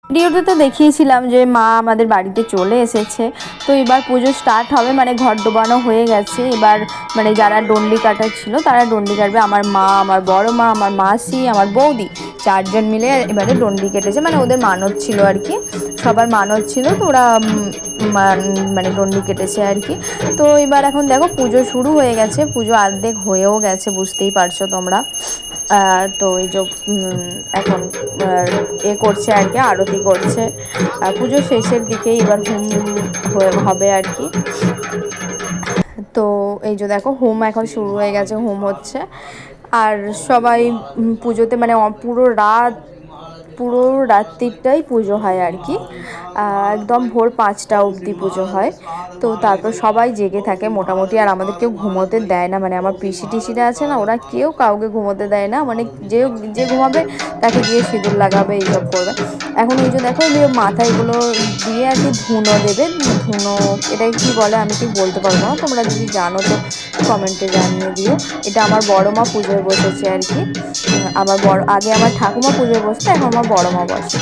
ভিডিওতে তো দেখিয়েছিলাম যে মা আমাদের বাড়িতে চলে এসেছে। তো এবার পুজো স্টার্ট হবে, মানে ঘর ডোবানো হয়ে গেছে। এবার মানে যারা ডন্ডি কাটার ছিল তারা ডন্ডি কাটবে। আমার মা, আমার বড় মা, আমার মাসি, আমার বৌদি, 4জন মিলে এবারে ডন্ডি কেটেছে। মানে ওদের মানত ছিল আর কি, সবার মানত ছিল, তো ওরা মানে ডন্ডি কেটেছে আর কি। তো এবার এখন দেখো পুজো শুরু হয়ে গেছে, পুজো অর্ধেক হয়েও গেছে, বুঝতেই পারছো তোমরা। তো এই যে এখন করছে আর কি, আরতি করছে। পুজো শেষের দিকে এবার হোম হবে আর কি। তো এই যে দেখো হোম এখন শুরু হয়ে গেছে, হোম হচ্ছে। আর সবাই পুজোতে মানে পুরো রাত্রিটাই পুজো হয় আর কি। একদম ভোর 5টা অবধি পুজো হয়। তো তারপর সবাই জেগে থাকে মোটামুটি, আর আমাদের কেউ ঘুমোতে দেয় না। মানে আমার পিসি টিসিরা আছে না, ওরা কেউ কাউকে ঘুমোতে দেয় না। মানে যে ঘুমাবে তাকে গিয়ে সিঁদুর লাগাবে, এইসব করবে। এখন এই যে দেখো যে মাথায় এগুলো দিয়ে আর কি ধুনো দেবে। ধুনো এটাকে কি বলে আমি ঠিক বলতে পারবো না, তোমরা যদি জানো তো কমেন্টে জানিয়ে দিও। এটা আমার বড় মা পুজোয় বসেছে আর কি। আগে আমার ঠাকুমা পুজোয় বসতো, এখন আমার বড় মা বসে।